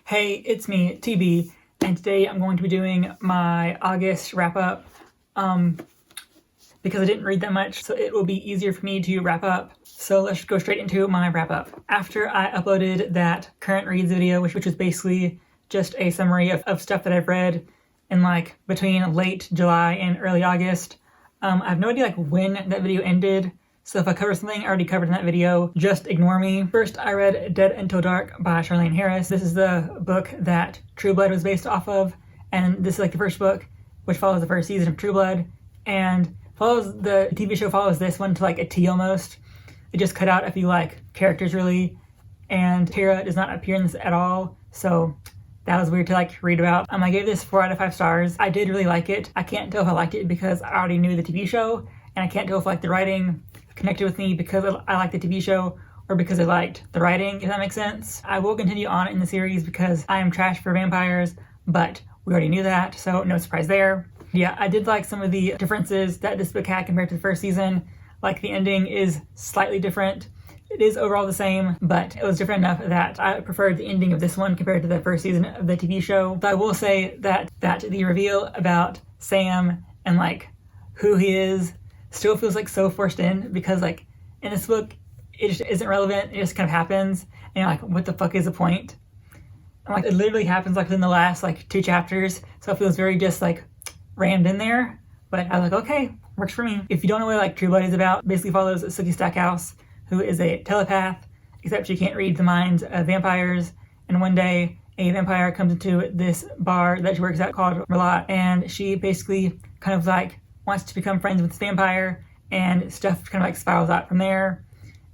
Hey, it's me, TB, and today I'm going to be doing my August wrap-up because I didn't read that much, so it will be easier for me to wrap up. So let's go straight into my wrap-up. After I uploaded that current reads video, which was basically just a summary of stuff that I've read in like between late July and early August, I have no idea like when that video ended. So if I cover something I already covered in that video, just ignore me. First, I read Dead Until Dark by Charlaine Harris. This is the book that True Blood was based off of, and this is like the first book, which follows the first season of True Blood, and the TV show follows this one to like a T almost. It just cut out a few like characters really, and Tara does not appear in this at all, so that was weird to like read about. I gave this 4 out of 5 stars. I did really like it. I can't tell if I liked it because I already knew the TV show, and I can't tell if like the writing connected with me because I liked the TV show or because I liked the writing, if that makes sense. I will continue on in the series because I am trash for vampires, but we already knew that, so no surprise there. Yeah, I did like some of the differences that this book had compared to the first season. Like the ending is slightly different. It is overall the same, but it was different enough that I preferred the ending of this one compared to the first season of the TV show. So I will say that the reveal about Sam and like who he is still feels like so forced in, because like in this book it just isn't relevant. It just kind of happens and you're like, what the fuck is the point? And like it literally happens like within the last like 2 chapters, so it feels very just like rammed in there. But I was like, okay, works for me. If you don't know what like True Blood is about, basically follows Sookie Stackhouse, who is a telepath, except she can't read the minds of vampires. And one day a vampire comes into this bar that she works at called Merlot, and she basically kind of like wants to become friends with this vampire, and stuff kind of like spirals out from there.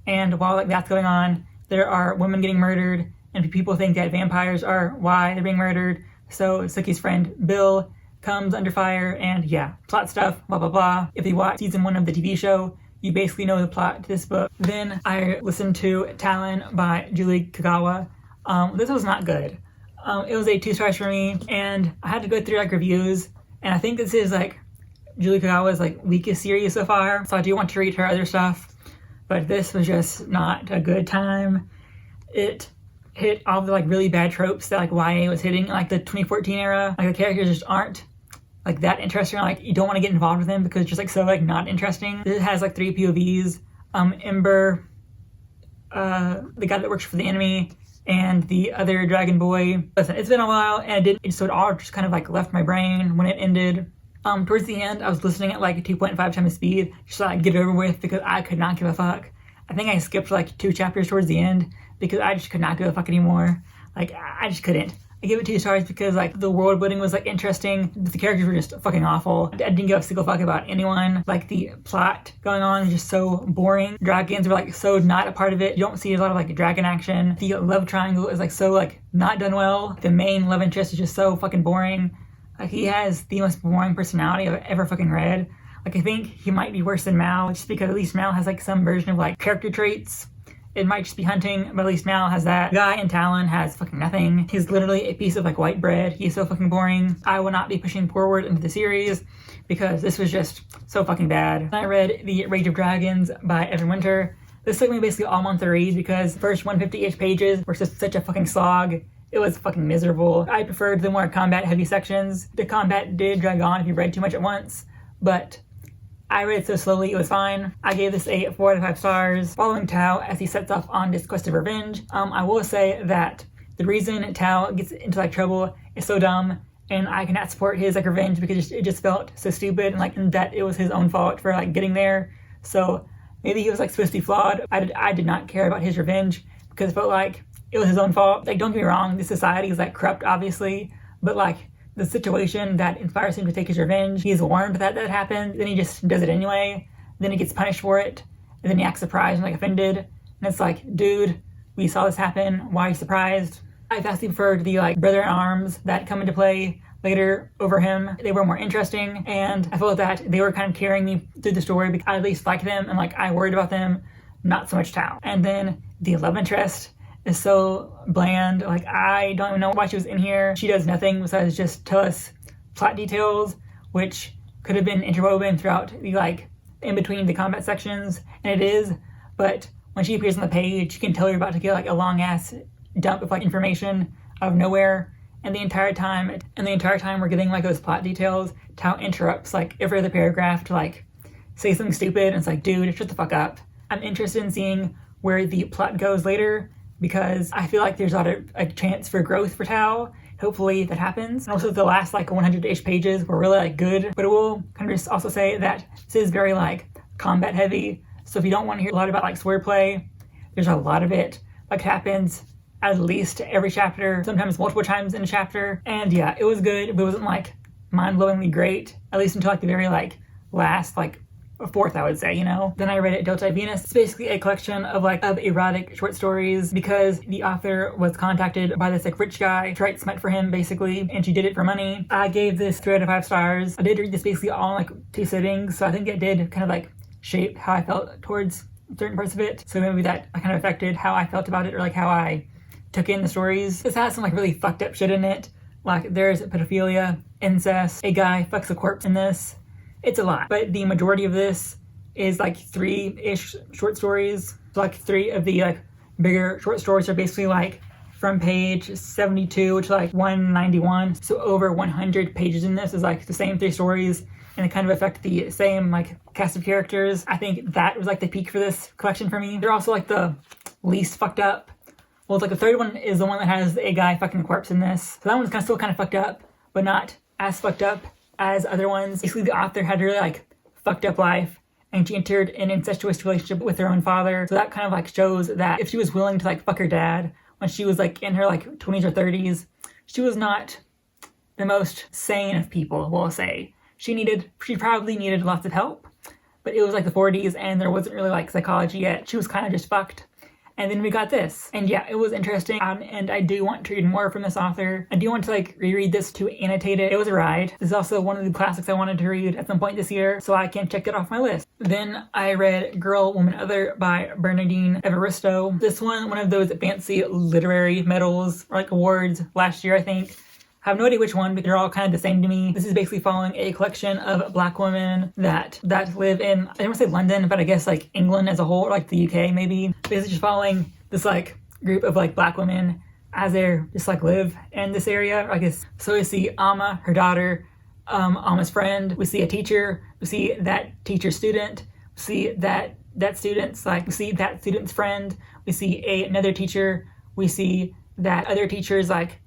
And while like that's going on, there are women getting murdered, and people think that vampires are why they're being murdered. So Sookie's friend Bill comes under fire, and yeah, plot stuff, blah blah blah. If you watch season 1 of the TV show, you basically know the plot to this book. Then I listened to Talon by Julie Kagawa. This was not good. It was a 2 stars for me, and I had to go through like reviews, and I think this is like Julie Kagawa's like weakest series so far, so I do want to read her other stuff, but this was just not a good time. It hit all the like really bad tropes that like YA was hitting, like the 2014 era. Like the characters just aren't like that interesting. Like you don't want to get involved with them because it's just like so like not interesting. This has like 3 POVs. Ember, the guy that works for the enemy, and the other dragon boy. Listen, it's been a while, and so it all just kind of like left my brain when it ended. Towards the end, I was listening at like 2.5 times speed just to like get it over with because I could not give a fuck. I think I skipped like 2 chapters towards the end because I just could not give a fuck anymore. Like, I just couldn't. I gave it 2 stars because like the world building was like interesting, but the characters were just fucking awful. I didn't give a single fuck about anyone. Like the plot going on is just so boring. Dragons were like so not a part of it. You don't see a lot of like dragon action. The love triangle is like so like not done well. The main love interest is just so fucking boring. Like he has the most boring personality I've ever fucking read. Like I think he might be worse than Mal, just because at least Mal has like some version of like character traits. It might just be hunting, but at least Mal has that. The guy in Talon has fucking nothing. He's literally a piece of like white bread. He's so fucking boring. I will not be pushing forward into the series because this was just so fucking bad. I read The Rage of Dragons by Evan Winter. This took me basically all month to read because the first 150-ish pages were just such a fucking slog. It was fucking miserable. I preferred the more combat-heavy sections. The combat did drag on if you read too much at once, but I read so slowly it was fine. I gave this a 4 out of 5 stars, following Tao as he sets off on this quest of revenge. I will say that the reason Tao gets into like trouble is so dumb, and I cannot support his like revenge because it just felt so stupid, and like that it was his own fault for like getting there. So maybe he was like supposed to be flawed. I did not care about his revenge because it felt like it was his own fault. Like, don't get me wrong, this society is like corrupt, obviously, but like the situation that inspires him to take his revenge, he's warned that happened, then he just does it anyway, then he gets punished for it, and then he acts surprised and like offended, and it's like, dude, we saw this happen, why are you surprised? I vastly preferred the like brother-in-arms that come into play later over him. They were more interesting, and I felt that they were kind of carrying me through the story because I at least liked them and like I worried about them, not so much Tao. And then the love interest is so bland. Like I don't even know why she was in here. She does nothing besides just tell us plot details, which could have been interwoven throughout the like in between the combat sections, and it is, but when she appears on the page, you can tell you're about to get like a long ass dump of like information out of nowhere. And the entire time we're getting like those plot details. Tao interrupts like every other paragraph to like say something stupid, and it's like, dude, shut the fuck up. I'm interested in seeing where the plot goes later, because I feel like there's a lot of a chance for growth for Tao. Hopefully that happens. And also the last like 100-ish pages were really like good, but I will kind of just also say that this is very like combat heavy. So if you don't want to hear a lot about like swordplay, there's a lot of it. Like happens at least every chapter, sometimes multiple times in a chapter. And yeah, it was good, but it wasn't like mind-blowingly great, at least until like the very like last like a fourth, I would say, you know. Then I read Delta Venus. It's basically a collection of erotic short stories, because the author was contacted by this like rich guy to write smut for him basically, and she did it for money. I gave this 3 out of 5 stars. I did read this basically all in like 2 sittings, so I think it did kind of like shape how I felt towards certain parts of it. So maybe that kind of affected how I felt about it, or like how I took in the stories. This has some like really fucked up shit in it. Like there's pedophilia, incest, a guy fucks a corpse in this. It's a lot, but the majority of this is like 3-ish short stories. So like 3 of the like bigger short stories are basically like from page 72 to like 191. So over 100 pages in this is like the same 3 stories, and it kind of affect the same like cast of characters. I think that was like the peak for this collection for me. They're also like the least fucked up. Well, it's like the third one is the one that has a guy fucking a corpse in this. So that one's still kind of fucked up, but not as fucked up as other ones. Basically, the author had a really like fucked up life, and she entered an incestuous relationship with her own father. So that kind of like shows that if she was willing to like fuck her dad when she was like in her like 20s or 30s, she was not the most sane of people, we'll say. She probably needed lots of help, but it was like the 40s and there wasn't really like psychology yet. She was kind of just fucked. And then we got this. And yeah, it was interesting. And I do want to read more from this author. I do want to like reread this to annotate it. It was a ride. This is also one of the classics I wanted to read at some point this year, so I can check it off my list. Then I read Girl, Woman, Other by Bernardine Evaristo. This one of those fancy literary medals or like awards last year, I think. I have no idea which one, but they're all kind of the same to me. This is basically following a collection of Black women that live in, I don't want to say London, but I guess like England as a whole, or like the UK maybe. Basically just following this like group of like Black women as they just like live in this area, I guess. So we see Amma, her daughter, Amma's friend. We see a teacher. We see that teacher's student. We see that student's like, we see that student's friend. We see another teacher. We see that other teacher's like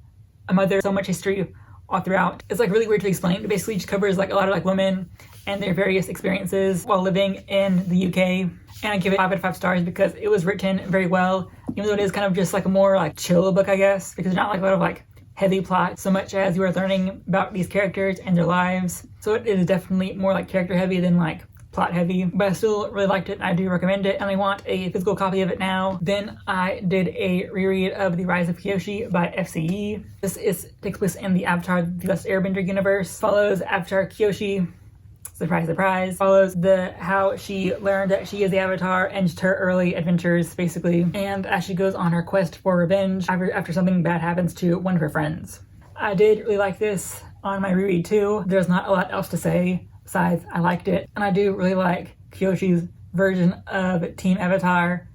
a mother. So much history all throughout. It's like really weird to explain. It basically just covers like a lot of like women and their various experiences while living in the UK. And I give it 5 out of 5 stars because it was written very well, even though it is kind of just like a more like chill book, I guess, because there's not like a lot of like heavy plot so much as you are learning about these characters and their lives. So it is definitely more like character heavy than like plot heavy, but I still really liked it and I do recommend it, and I want a physical copy of it now. Then I did a reread of The Rise of Kyoshi by FCE. This takes place in the Avatar The Last Airbender universe. Follows Avatar Kyoshi, surprise surprise, follows how she learned that she is the Avatar and just her early adventures basically, and as she goes on her quest for revenge after something bad happens to one of her friends. I did really like this on my reread too. There's not a lot else to say besides I liked it, and I do really like Kyoshi's version of Team Avatar.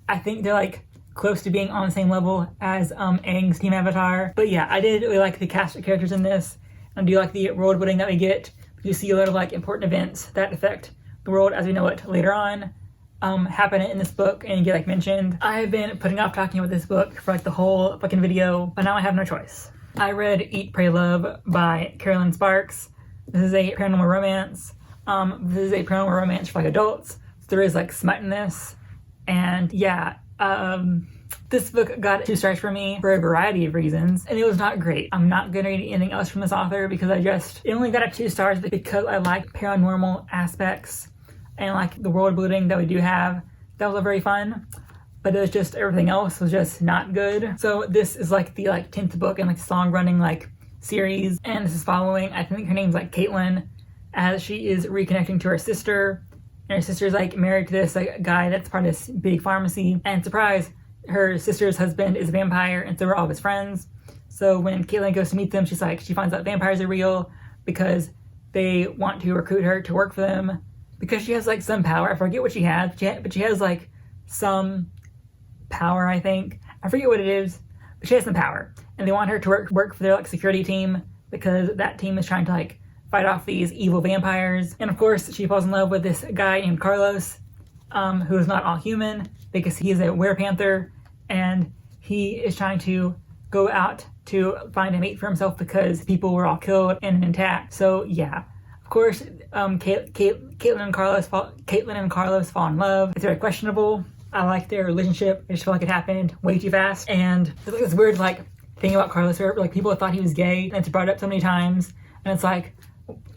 I think they're like close to being on the same level as Aang's Team Avatar. But yeah, I did really like the cast of characters in this, and I do like the world building that we get. You see a lot of like important events that affect the world as we know it later on happen in this book and get like mentioned. I've been putting off talking about this book for like the whole fucking video, but now I have no choice. I read Eat, Pray, Love by Carolyn Sparks. This is a paranormal romance. This is a paranormal romance for like adults. So there is like smut in this. And yeah, this book got 2 stars for me for a variety of reasons, and it was not great. I'm not gonna read anything else from this author because it only got 2 stars because I like paranormal aspects and like the world building that we do have. That was very fun, but it was just everything else was just not good. So this is like the 10th book in like the long running like series, and this is following, I think her name's like Caitlin, as she is reconnecting to her sister, and her sister's like married to this like guy that's part of this big pharmacy, and surprise, her sister's husband is a vampire, and so are all of his friends. So when Caitlin goes to meet them, she finds out vampires are real because they want to recruit her to work for them because she has like some power. I forget what she has, but she has like some power, I think. I forget what it is, but she has some power. and they want her to work for their like security team because that team is trying to like fight off these evil vampires. And of course, she falls in love with this guy named Carlos, who is not all human because he is a werepanther, and he is trying to go out to find a mate for himself because people were all killed in an attack. So yeah, of course, Caitlin and Carlos fall in love. It's very questionable. I like their relationship. I just feel like it happened way too fast. And there's like this weird like thing about Carlos where like people thought he was gay, and it's brought up so many times. And it's like,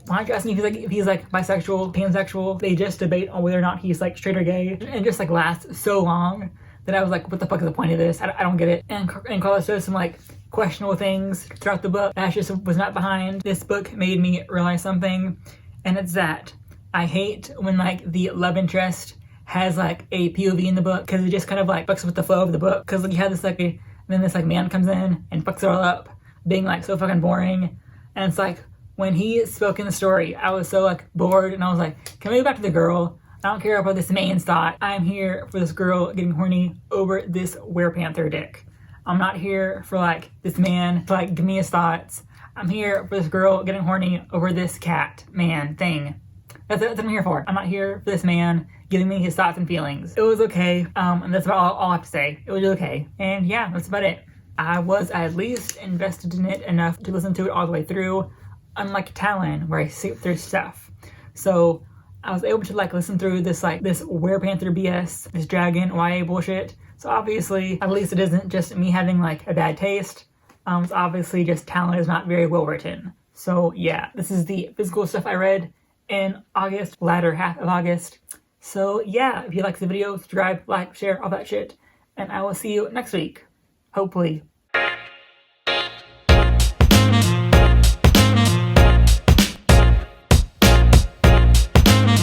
why aren't you asking if he's like bisexual, pansexual? They just debate on whether or not he's like straight or gay. And it just like lasts so long that I was like, what the fuck is the point of this? I don't get it. And Carlos does some like questionable things throughout the book that I just was not behind. This book made me realize something, and it's that I hate when like the love interest has like a POV in the book, because it just kind of like fucks with the flow of the book. Because like you have this like and then this like man comes in and fucks it all up, being like so fucking boring. And it's like when he spoke in the story, I was so like bored, and I was like, can we go back to the girl? I don't care about this man's thought. I'm here for this girl getting horny over this werepanther dick. I'm not here for like this man to like give me his thoughts. I'm here for this girl getting horny over this cat man thing. That's what I'm here for. I'm not here for this man giving me his thoughts and feelings. It was okay, and that's about all I have to say. It was okay, and yeah, that's about it. I was at least invested in it enough to listen to it all the way through, unlike Talon, where I skip through stuff. So I was able to like listen through this werepanther BS, this dragon YA bullshit. So obviously, at least it isn't just me having like a bad taste. It's obviously just Talon is not very well written. So yeah, this is the physical stuff I read in August, latter half of August. So yeah, if you liked the video, subscribe, like, share, all that shit. And I will see you next week. Hopefully.